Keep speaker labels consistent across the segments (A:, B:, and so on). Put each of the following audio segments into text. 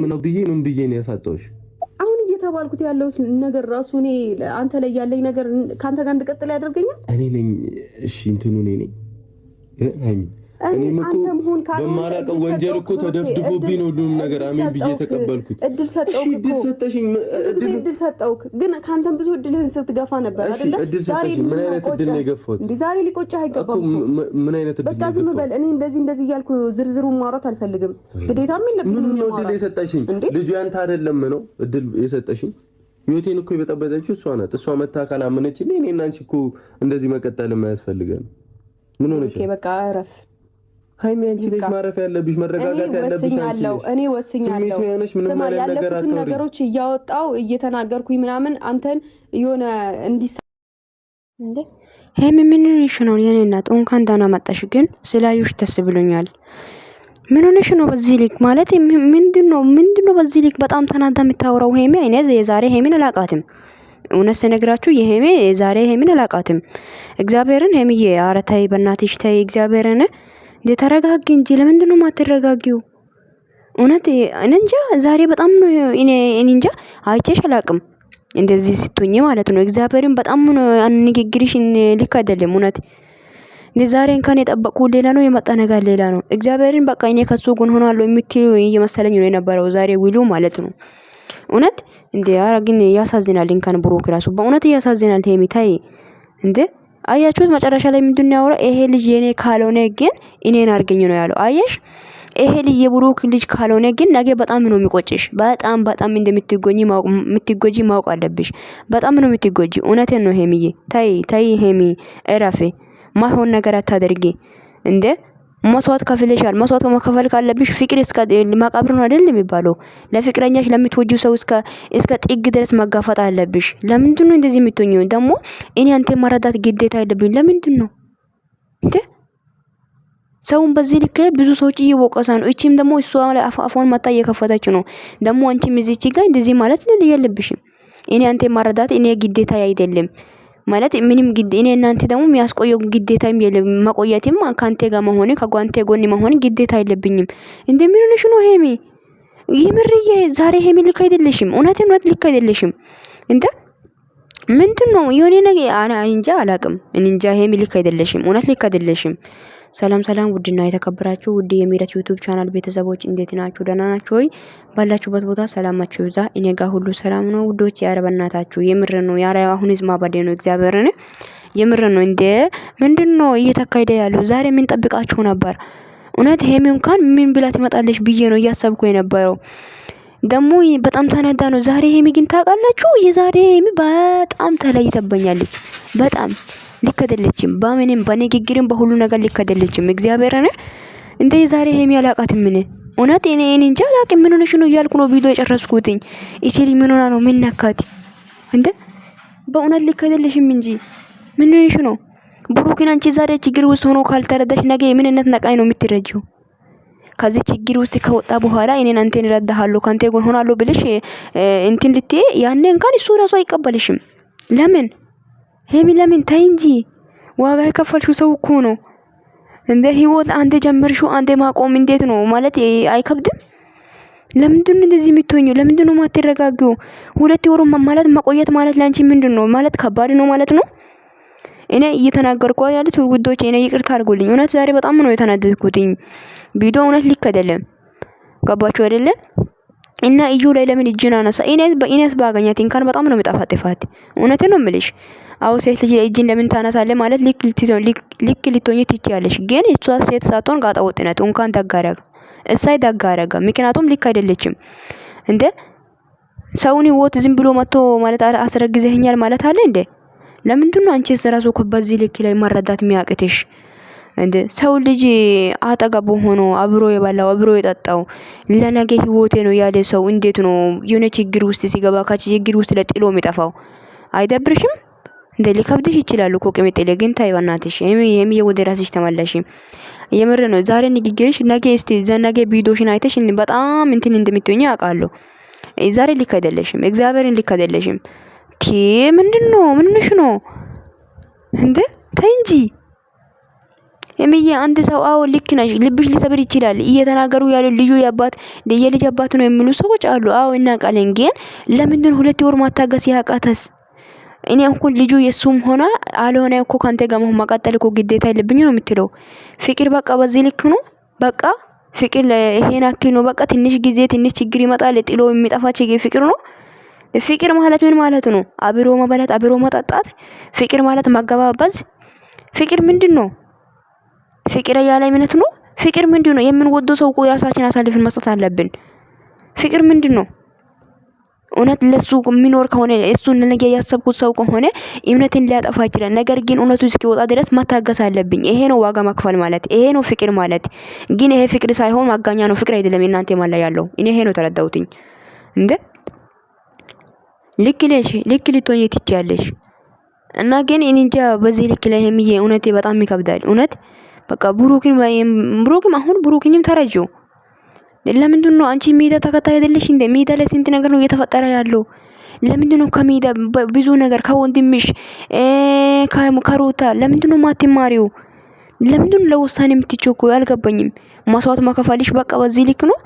A: ምን ብዬ ነው ያሳጣሁሽ?
B: አሁን እየተባልኩት ያለው ነገር ራሱ እኔ አንተ ላይ ያለኝ ነገር ካንተ ጋር እንድቀጥል ያደርገኛል።
A: እኔ ነኝ እሺ እንትኑ እኔ ነኝ ሃይሚ እኔም እኮ በማላውቀው ወንጀል እኮ ተደፍድፎብኝ ነው ሁሉንም ነገር አሜን ብዬ ተቀበልኩት።
B: እድል ሰጠውክ እኮ እድል ሰጠውክ፣ ግን ካንተም ብዙ እድልህን ስትገፋ ነበር አይደል?
A: ዛሬ ምን አይነት እድል ነው የገፋሁት?
B: ዛሬ ሊቆጭህ አይገባም።
A: ምን አይነት እድል ነው?
B: በቃ ዝም በል። እኔ እንደዚህ እያልኩ ዝርዝሩን ማውራት አልፈልግም። ግዴታም የለብኝም።
A: ምን ነው እድል የሰጠሽኝ? ልጁ ያንተ አይደለም ነው እድል የሰጠሽኝ? ህይወቴን እኮ የበጠበጠችው እሷ ናት። እሷ መታ ካላመነችልኝ እኔና አንቺ እኮ እንደዚህ መቀጠል የማያስፈልገን ምን ሆነሽ?
B: ኦኬ በቃ አረፍ
A: ሃይሚ፣ አንቺ ነሽ ማረፍ ያለብሽ፣ መረጋጋት ያለብሽ አንቺ ነሽ።
B: እኔ ወስኛለሁ።
A: ስሜቱ ያነሽ ምንም ማለት ነገር አታውሪ።
B: ነገሮች እያወጣው እየተናገርኩኝ ምናምን አንተን የሆነ እንዲስ
C: እንዴ ሃይሚ ምን ሆነሽ ነው? የኔ እናት እንኳን ደህና መጣሽ። ግን ስላዩሽ ደስ ብሎኛል። ምን ሆነሽ ነው? በዚህ ልክ ማለት ምንድነው በዚህ ልክ በጣም ተናዳ የምታወራው ሃይሚ? እኔ የዛሬ ሃይሚን አላቃትም። እውነት ስነግራችሁ የሃይሚ የዛሬ ሃይሚን አላቃትም። እግዚአብሔርን ሃይሚዬ፣ ኧረ ተይ በእናትሽ ተይ እግዚአብሔርን እንዴ ተረጋጊ እንጂ ለምንድነው ማትረጋጊው? እውነት እንጃ ዛሬ በጣም ነው እኔ እንጃ አይቼሽ አላቅም እንደዚህ ስትሆኚ ማለት ነው። እግዚአብሔርን በጣም ነው ንግግርሽ ልክ አይደለም። እውነት እንዴ ዛሬ እንኳን የጠበቁ ሌላ ነው የመጣ ነገር ሌላ ነው። እግዚአብሔርን በቃ እኔ ከሱ ጎን ሆናለሁ የምትሉ እየመሰለኝ ነው የነበረው ዛሬ ውሉ ማለት ነው። እውነት እንዴ ኧረ ግን ያሳዝናል። እንኳን ብሩክ ራሱ በእውነት ያሳዝናል። ሄሚ ታይ እንዴ አያችሁት? መጨረሻ ላይ ምንድነው ያወራው? ይሄ ልጅ የኔ ካልሆነ ግን እኔን አርገኝ ነው ያለው። አየሽ? ይሄ ልጅ የብሩክ ልጅ ካልሆነ ግን ነገ በጣም ነው የሚቆጭሽ። በጣም እንደምትጎጂ ማወቅ አለብሽ። በጣም ነው የምትጎጂ። እውነቴን ነው ሄሚዬ። ታይ ሄሚ እረፊ። ማይሆን ነገር አታደርጊ እንዴ። መስዋዕት ከፍለሻል። መስዋዕት መከፈል ካለብሽ ፍቅር እስከ መቃብር ነው አይደል የሚባለው? ለፍቅረኛሽ ለምትወጂው ሰው እስከ ጥግ ድረስ መጋፈጥ አለብሽ። ለምንድን ነው እንደዚህ የምትሆኚው? ደግሞ እኔ አንተ መረዳት ግዴታ አይደብኝ? ለምንድን ነው እንዴ? ሰውን በዚህ ልክ ብዙ ሰዎች እየወቀሳ ነው። እቺም ደግሞ እሷ ላይ አፏን መታ እየከፈተች ነው። ደግሞ አንቺም እዚች ጋር እንደዚህ ማለት የለብሽም። እኔ አንተ መረዳት እኔ ግዴታ አይደለም ማለት ምንም ግዴ እኔ እናንተ ደግሞ የሚያስቆየው ግዴታም የለም። መቆየትም ካንተ ጋር መሆን ከጓንቴ ጎን መሆን ግዴታ አይለብኝም። እንደምን ሆነሽ ነው ሄሚ? ይምርዬ ዛሬ ሄሚ ልክ አይደለሽም። እውነቴን ልክ አይደለሽም እንዴ። ምንድነው የሆነ ነገር እንጃ አላቅም። እንጃ ሄሚ ልክ አይደለሽም። እውነት ልክ አይደለሽም። ሰላም ውድና የተከበራችሁ ውድ የሜረት ዩቲዩብ ቻናል ቤተሰቦች እንዴት ናችሁ? ደህና ናችሁ ወይ? ባላችሁበት ቦታ ሰላማችሁ ይብዛ። እኔ ጋር ሁሉ ሰላም ነው ውዶች። ያረ በእናታችሁ የምር ነው ያረ አሁንስ ማባዴ ነው። እግዚአብሔርን የምር ነው እንዴ። ምንድነው እየተካሄደ ያለው? ዛሬ ምን ጠብቃችሁ ነበር? እውነት ሄሚ እንኳን ምን ብላ ትመጣለች ብዬ ነው እያሰብኩ የነበረው። ደግሞ በጣም ተናዳ ነው ዛሬ ሄሚ። ግን ታውቃላችሁ የዛሬ ሄሚ በጣም ተለይተበኛለች። በጣም ልክ አይደለችም። በምንም በንግግርም በሁሉ ነገር ልክ አይደለችም። እግዚአብሔርን እንደ ዛሬ ሄሚ አላቃትም። ምን እውነት እኔ እንጃ አላቅም። ምን ሆነሽ ነው እያልኩ ነው ቪዲዮ የጨረስኩትኝ። እቺሊ ምን ሆና ነው? ምን ነካት እንዴ? በእውነት ልክ አይደለሽም እንጂ ምን ሆነሽ ነው? ብሩክን አንቺ ዛሬ ችግር ውስጥ ሆኖ ካልተረዳሽ ነገ የምንነት ነቃይ ነው የምትረጂው። ከዚህ ችግር ውስጥ ከወጣ በኋላ እኔን አንተን እረዳሃለሁ ካንተ ጎን ሆናለሁ ብለሽ እንትን ልትይ ያኔ እንኳን እሱ ራሱ አይቀበልሽም። ለምን ሄሚ ለምን? ታይ እንጂ ዋጋ የከፈልሽው ሰው እኮ ነው እንደ ህይወት አንተ ጀመርሽው አንተ ማቆም እንዴት ነው ማለት አይከብድም? ለምንድን እንደዚህ የምትሆኚው? ለምንድን ነው ማትረጋጊው? 2 ወር ማለት መቆየት ማለት ላንቺ ምንድነው ማለት ከባድ ነው ማለት ነው። እኔ እየተናገርኩ ያሉት ውዶቼ እኔ ይቅርታ አድርጉልኝ። እውነት ዛሬ በጣም ነው የተናደድኩትኝ። ቪዲዮ እውነት ልክ አይደለም። ገባችሁ አይደለ? እና እዩ ላይ ለምን እጅን አነሳ? ኢኔስ ባገኛት እንኳን በጣም ነው የሚጣፋጥፋት። እውነቴን ነው የምልሽ። አው ሴት ልጅ እጅን ለምን ታነሳለህ ማለት ልክ ልትሆኚ ትችያለሽ። ግን እሷ ሴት ሳትሆን ጋጣ ወጥነት እንኳን ተጋረጋ እሳይ ተጋረጋ። ምክንያቱም ልክ አይደለችም እንዴ። ሰውን ህይወት ዝም ብሎ መጥቶ ማለት አስረግዘኛል ማለት አለ እንዴ? ለምንድን ነው አንቺ ራሱ በዚህ ልክ ላይ መረዳት የሚያቅትሽ እንዴ? ሰው ልጅ አጠገቡ ሆኖ አብሮ የበላው አብሮ የጠጣው ለነገ ህይወቴ ነው ያለ ሰው እንዴት ነው የሆነ ችግር ውስጥ ሲገባ ከችግር ውስጥ ለጥሎ የሚጠፋው? አይደብርሽም እንዴ? ሊከብድሽ ይችላል እኮ ቅምጥሌ። ግን ታይ በእናትሽ የሚ ወደ ራስሽ ተመለሽ። የምር ነው ዛሬ ንግግርሽ ነገ እስቲ ዘነገ ቪዲዮሽን አይተሽ በጣም እንትን እንደምትሆኚ አውቃለሁ። ዛሬ ልክ አይደለሽም። እግዚአብሔርን ልክ አይደለሽም። ምንድነው? ምን ነሽ ነው እንዴ? ታይ እንጂ ሄምዬ አንድ ሰው አዎ ልክ ነሽ፣ ልብሽ ሊሰብር ይችላል። እየተናገሩ ያለው ልጁ የልጅ አባት ነው የሚሉ ሰዎች አሉ። አዎ እናውቃለን። ግን ለምንድን 2 ወር ማታገስ ያቃተስ? እኔ እንኳን ልጁ የሱም ሆነ አልሆነ እኮ ካንተ ጋር መሆን መቀጠል እኮ ግዴታ የለብኝ ነው የምትለው። ፍቅር በቃ በዚህ ልክ ነው በቃ ፍቅር ይሄን አክል ነው በቃ። ትንሽ ጊዜ ትንሽ ችግር ይመጣል ጥሎ የሚጠፋ ችግር ፍቅር ነው። ፍቅር ማለት ምን ማለት ነው? አብሮ መበላት አብሮ መጠጣት ፍቅር ማለት ማገባበዝ። ፍቅር ምንድነው? ፍቅር ያለ እምነት ነው። ፍቅር ምንድነው? የምንወደው ሰው እኮ ራሳችን አሳልፈን መስጠት አለብን። ፍቅር ምንድነው? እውነት ለሱ የሚኖር ከሆነ እሱን ነገ ያሰብኩት ሰው ከሆነ እምነትን ሊያጠፋ ይችላል። ነገር ግን እውነቱ እስኪወጣ ድረስ መታገስ አለብኝ። ይሄ ነው ዋጋ መክፈል ማለት፣ ይሄ ነው ፍቅር ማለት። ግን ይሄ ፍቅር ሳይሆን ማጋኛ ነው። ፍቅር አይደለም። እናንተ ማላ ያለው እኔ ይሄ ነው ተረዳሁትኝ። እንዴ ልክ ልትሆኚ ትችያለሽ። እና ግን እኔ እንጃ በዚህ ልክ ላይ ሄምዬ እውነቴ በጣም ይከብዳል። እውነት በቃ ብሩክም አሁን ብሩክንም ተረጂው። ለምንድን ነው አንቺ ሜዳ ተከታይ አይደለሽ እንዴ? ሜዳ ላይ ስንት ነገር ነው እየተፈጠረ ያለው። ለምንድን ነው ከሜዳ ብዙ ነገር ከወንድምሽ ከሩታ ለምንድን ነው ማትማሪው? ለምንድን ነው ለውሳኔ የምትቸኩ? አልገባኝም። መስዋዕት ማከፋልሽ በቃ በዚህ ልክ ነው።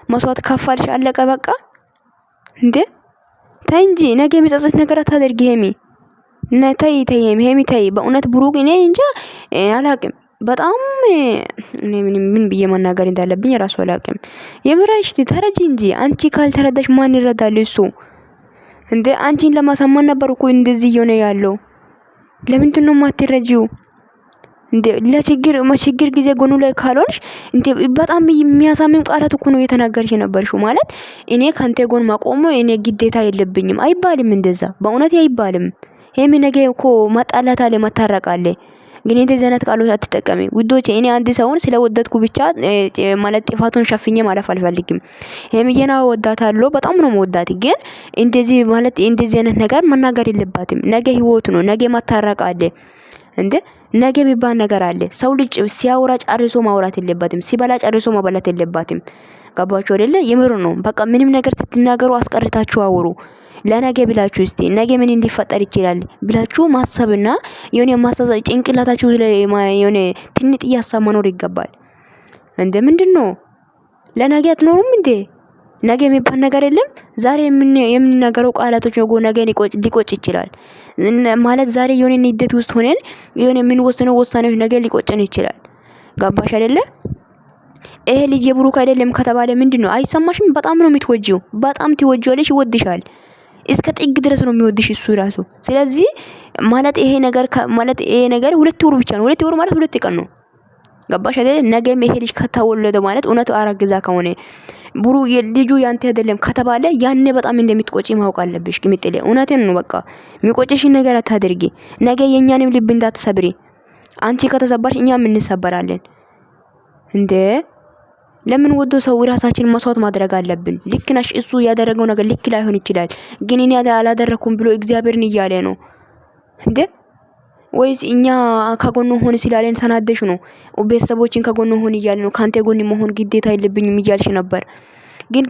C: መስዋዕት ከፋልሽ አለቀ በቃ። እንዴ ታይ እንጂ ነገ የሚጸጽት ነገር አታደርጊ ሄሚ። ተይ ሄሚ ተይ። በእውነት ብሩክ እኔ እንጃ አላቅም። በጣም እኔ ምን ብዬ መናገር እንዳለብኝ ራሱ አላቅም። የምራሽ ተረጂ እንጂ አንቺ ካልተረዳሽ ማን ይረዳል? እሱ እንዴ አንቺን ለማሳመን ነበር እኮ እንደዚህ የሆነ ያለው። ለምንድን ነው ማትረጂው? እንዴ ለችግር ጊዜ ጎኑ ላይ ካልሆንሽ እንዴ በጣም የሚያሳምም ቃላት እኮ ነው እየተናገርሽ የነበርሽው። ማለት እኔ ካንተ ጎን ማቆም እኔ ግዴታ የለብኝም አይባልም። እንደዛ በእውነት አይባልም። ሄሚ ነገ እኮ ማጣላት አለ መታረቅ አለ። ግን እንደዚህ አይነት ቃሎች አትጠቀሚ ውዶቼ። እኔ አንድ ሰውን ስለወደድኩ ብቻ ማለት ጥፋቱን ሸፍኜ ማለፍ አልፈልግም። ሄሚዬን እወዳታለሁ፣ በጣም ነው የምወዳት። ግን እንደዚህ ማለት እንደዚህ አይነት ነገር መናገር የለባትም። ነገ ህይወት ነው። ነገ ማታረቅ አለ እንዴ። ነገ የሚባል ነገር አለ። ሰው ልጅ ሲያወራ ጨርሶ ማውራት የለባትም። ሲበላ ጨርሶ መበላት የለባትም። ገባችሁ አይደለ? የምር ነው። በቃ ምንም ነገር ስትናገሩ አስቀርታችሁ አውሩ። ለነገ ብላችሁ እስቲ ነገ ምን እንዲፈጠር ይችላል ብላችሁ ማሰብና የሆነ ማሰብ ጭንቅላታችሁ ላይ የሆነ ትንጥ ያሳብ መኖር ይገባል። እንደ ምንድነው ለነገ አትኖሩም እንዴ? ነገ የሚባል ነገር የለም። ዛሬ የምንናገረው ቃላቶች ነገ ሊቆጭ ይችላል ማለት ዛሬ የሆነ ንዴት ውስጥ ሆነን የሆነ የምንወስነው ውሳኔዎች ነገ ሊቆጨን ይችላል። ገባሽ አይደለ? ይሄ ልጅ የብሩክ አይደለም ከተባለ ምንድነው አይሰማሽም? በጣም ነው የምትወጂው። በጣም ትወጂዋለሽ፣ ይወድሻል። እስከ ጥግ ድረስ ነው የሚወድሽ እሱ ራሱ። ስለዚህ ማለት ይሄ ነገር 2 ወር ብቻ ነው። 2 ወር ማለት 2 ቀን ነው። ገባሽ አይደል? ነገም ይሄ ልጅ ከተወለደ ማለት እውነቱ አረግዛ ከሆነ ልጁ ያንተ አይደለም ከተባለ ያኔ በጣም እንደምትቆጪ ማወቅ አለብሽ። ግምጥሌ እውነቴን ነው። በቃ የሚቆጭሽን ነገር አታድርጊ። ነገ የኛንም ልብ እንዳትሰብሪ። አንቺ ከተሰባሽ እኛም እንሰበራለን እንዴ። ለምን ወዶ ሰው ራሳችን መስዋዕት ማድረግ አለብን? ልክ ነሽ። እሱ ያደረገው ነገር ልክ ላይሆን ይችላል። ግን እኔ አላደረኩም ብሎ እግዚአብሔርን እያለ ነው እንዴ? ወይስ እኛ ከጎኑ ሆነ ስላለን ተናደሽ ነው? ቤተሰቦችን ከጎኑ ሆነ እያለ ነው። ካንተ ጎን መሆን ግዴታ የለብኝም እያልሽ ነበር። ግን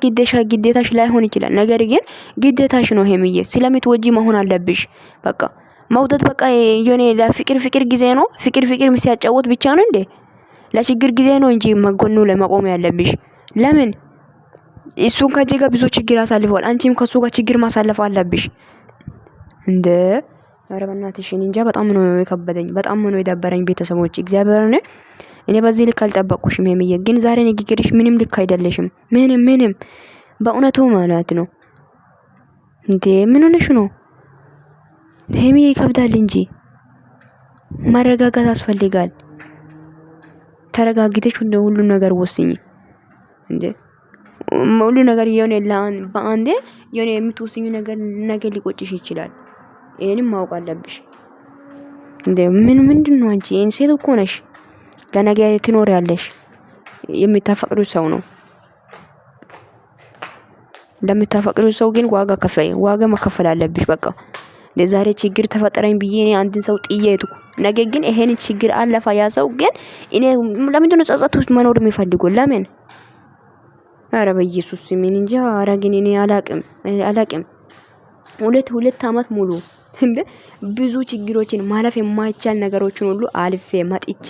C: ግዴታሽ ላይሆን ይችላል። ነገር ግን ግዴታሽ ነው። ሄምዬ ስለምትወጂ መሆን አለብሽ። በቃ መውደድ በቃ የኔ ለፍቅር ጊዜ ነው። ፍቅር ሲያጫወት ብቻ ነው እንዴ? ለችግር ጊዜ ነው እንጂ መጎኑ ለመቆም ያለብሽ። ለምን እሱን ከዚህ ጋር ብዙ ችግር አሳልፈዋል። አንቺም ከሱ ጋር ችግር ማሳለፍ አለብሽ እንዴ። ኧረ በእናትሽ እንጃ በጣም ነው የከበደኝ፣ በጣም ነው የደበረኝ። ቤተሰቦች እግዚአብሔርን እኔ በዚህ ልክ አልጠበቅኩሽም ሄምዬ። ግን ዛሬ ንግግርሽ ምንም ልክ አይደለሽም። ምንም በእውነቱ ማለት ነው እንዴ። ምን ሆነሽ ነው ሄምዬ? ይከብዳል እንጂ ማረጋጋት ያስፈልጋል። ተረጋግተሽ ሁሉ ነገር ወስኝ እንዴ። ሁሉ ነገር የሆነ በአንዴ የሆነ የምትወስኙ ነገር ሊቆጭሽ ይችላል። ይሄንም ማወቅ አለብሽ እንዴ። ምንድነው አንቺ ሴት እኮ ነሽ። ለነገ ትኖሪያለሽ። የምታፈቅሩት ሰው ነው። ለምታፈቅሩት ሰው ግን ዋጋ መከፈል አለብሽ። በቃ ለዛሬ ችግር ተፈጠረኝ ብዬ እኔ አንድን ሰው ጥዬ ሄድኩ። ነገ ግን ይሄን ችግር አለፋ ያ ሰው ግን እኔ ለምንድነው ጸጸት ውስጥ መኖር የሚፈልገው? ለምን? ኧረ በኢየሱስ ምን እንጃ። ኧረ ግን እኔ አላቅም። 2 አመት ሙሉ እንዴ ብዙ ችግሮችን ማለፍ የማይቻል ነገሮችን ሁሉ አልፌ መጥቼ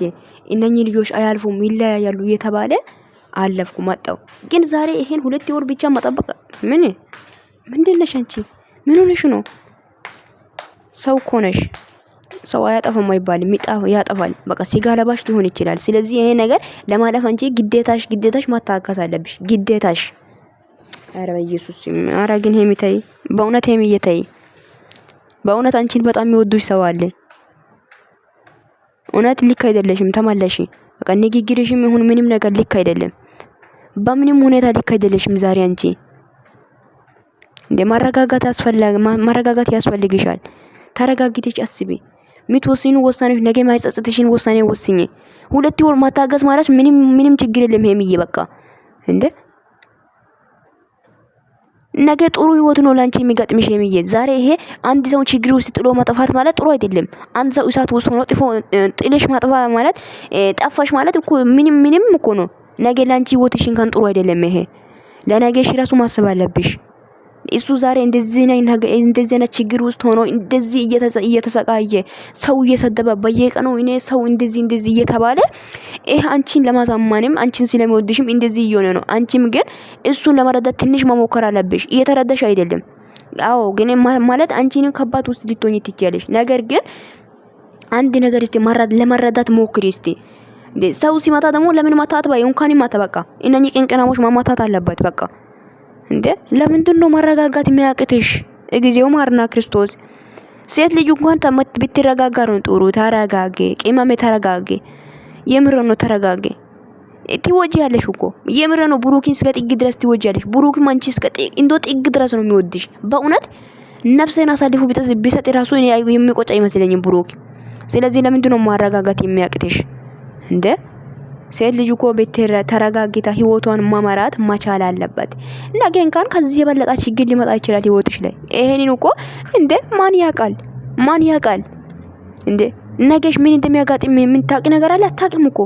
C: እነኚህ ልጆች አያልፉም ይለያያሉ እየተባለ አለፍኩ መጣው። ግን ዛሬ ይሄን 2 ወር ብቻ መጠበቅ ምንድነሽ አንቺ? ምን ሆነሽ ነው? ሰው እኮ ነሽ። ሰው አያጠፋም አይባልም፣ ያጠፋል። በቃ ስጋ ለባሽ ሊሆን ይችላል። ስለዚህ ይሄ ነገር ለማለፍ አንቺ ግዴታሽ ማታካስ አለብሽ፣ ግዴታሽ። ኧረ በኢየሱስ ኧረ ግን ሄሚ ተይ፣ በእውነት ሄሚ እየተይ፣ በእውነት አንቺን በጣም የሚወዱሽ ሰው አለ። እውነት ልክ አይደለሽም፣ ተመለሺ። በቃ ንግግርሽም ይሁን ምንም ነገር ልክ አይደለም፣ በምንም ሁኔታ ልክ አይደለሽም። ዛሬ አንቺ እንደ ማረጋጋት ያስፈልግሻል። ተረጋግተሽ አስቢ። የምትወስኑ ውሳኔዎች ነገ ማይጸጽትሽን ውሳኔ ወስኚ። 2 ወር ማታገስ ማለት ምንም ችግር የለም ሄሚዬ። በቃ እንደ ነገ ጥሩ ህይወት ነው ላንቺ የሚገጥምሽ ሄሚዬ። ዛሬ ይሄ አንድ ሰው ችግር ውስጥ ጥሎ ማጥፋት ማለት ጥሩ አይደለም። አንድ ሰው እሳት ውስጥ ሆኖ ጥለሽ ማጥፋ ማለት ጠፋሽ ማለት እኮ ምንም እኮ ነው። ነገ ላንቺ ህይወትሽን ካን ጥሩ አይደለም። ይሄ ለነገሽ ራሱ ማሰብ አለብሽ። እሱ ዛሬ እንደዚህ አይነት ችግር ውስጥ ሆኖ እንደዚህ እየተሰቃየ ሰው እየሰደበ በየቀኑ እኔ ሰው እንደዚህ እየተባለ ይሄ አንቺን ለማሳማንም አንቺን ስለሚወድሽም እንደዚህ እየሆነ ነው። አንቺም ግን እሱን ለመረዳት ትንሽ መሞከር አለብሽ። እየተረዳሽ አይደለም። አዎ ግን ማለት አንቺንም ከባድ ውስጥ ልትሆኚ ትችያለሽ። ነገር ግን አንድ ነገር እስቲ ለመረዳት ሞክሪ እስቲ። ሰው ሲመጣ ደግሞ ለምን ማታት ባይ እንኳን ማታ በቃ እነኚህ ቅንቅናሞች ማማታት አለበት በቃ። እንዴ ለምንድን ነው ማረጋጋት የሚያቅትሽ? እግዚኦ ማርና ክርስቶስ። ሴት ልጅ እንኳን ብትረጋጋ ነው ጥሩ። ተረጋጊ ቅመሜ፣ ተረጋጊ። የምር ነው ተረጋጊ። ትወጂያለሽ እኮ የምር ነው። ብሩክን እስከ ጥግ ድረስ ትወጂያለሽ። ብሩክም አንቺ እስከ ጥግ ድረስ ነው የሚወድሽ። በእውነት ነፍሴን አሳልፎ ቢሰጥ ራሱ እኔ የሚቆጭ አይመስለኝም ብሩክ። ስለዚህ ለምንድን ነው ማረጋጋት የሚያቅትሽ እንዴ? ሴት ልጅ እኮ ተረጋግታ ህይወቷን መመራት መቻል አለበት። ነገ እንኳን ከዚህ የበለጠ ችግር ሊመጣ ይችላል ህይወትሽ ላይ። ይሄንን እኮ እንዴ ማን ያውቃል እንዴ? ነገሽ ምን እንደሚያጋጥም የምታውቂ ነገር አለ? አታውቅም እኮ።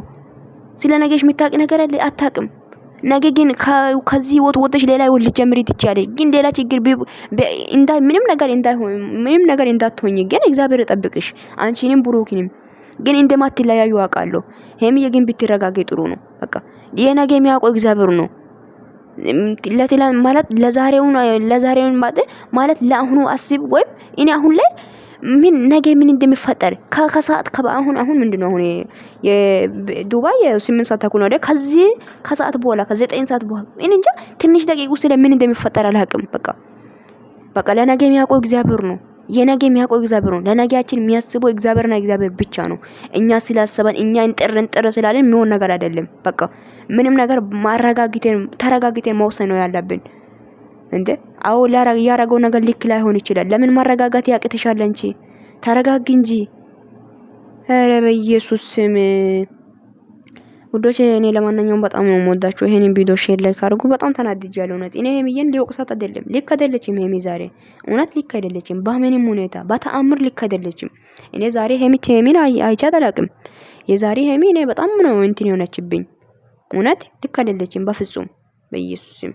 C: ስለ ነገሽ የምታውቂ ነገር አለ? አታውቅም። ነገ ግን ከዚህ ህይወት ወጥተሽ ሌላ ህይወት ልትጀምሪ ትችያለሽ። ግን ሌላ ችግር ምንም ነገር እንዳትሆኝ ግን እግዚአብሔር ይጠብቅሽ፣ አንቺንም ብሩክንም። ግን እንደማትለያዩ አውቃለሁ። ሄሚዬ ግን ብትረጋጊ ጥሩ ነው። በቃ የነገ የሚያውቀው እግዚአብሔር ነው። ማለት ለዛሬውን ማለት ለአሁኑ አስብ። ወይም እኔ አሁን ላይ ነገ ምን እንደሚፈጠር ከሰዓት አሁን ምንድነው አሁን የዱባይ 8 ሰዓት ተኩል ነው። ከዚህ ከሰዓት በኋላ ከ9 ሰዓት በኋላ እኔ እንጃ ትንሽ ደቂቃ ውስጥ ምን እንደሚፈጠር አላውቅም። በቃ ለነገ የሚያውቀው እግዚአብሔር ነው። የነገ የሚያውቀው እግዚአብሔር ነው። ለነገያችን የሚያስበው እግዚአብሔርና እግዚአብሔር ብቻ ነው። እኛ ስላሰበን እኛ እንጥር ስላለን የሚሆን ነገር አይደለም። በቃ ምንም ነገር ተረጋግተን መወሰን ነው ያለብን። እንዴ አዎ ያረገው ነገር ልክ ላይሆን ይችላል። ለምን ማረጋጋት ያቅትሻል? አንቺ ተረጋጊ እንጂ። ኧረ በኢየሱስ ስም ውዶቼ፣ እኔ ለማንኛውም በጣም ነው የምወዳችሁ። ይሄንን ቪዲዮ ሼር ላይክ አድርጉ። በጣም ተናድጃለሁ። እውነት እኔ ሄሚዬን ሊወቅሳት አይደለም። ልክ አይደለችም ሄሚ ዛሬ እውነት ልክ አይደለችም። በምንም ሁኔታ በተአምር ልክ አይደለችም። እኔ ዛሬ ሄሚን አይቻት አላውቅም። የዛሬ ሄሚ እኔ በጣም ነው እንትን የሆነችብኝ። እውነት ልክ አይደለችም በፍጹም በኢየሱስ ስም።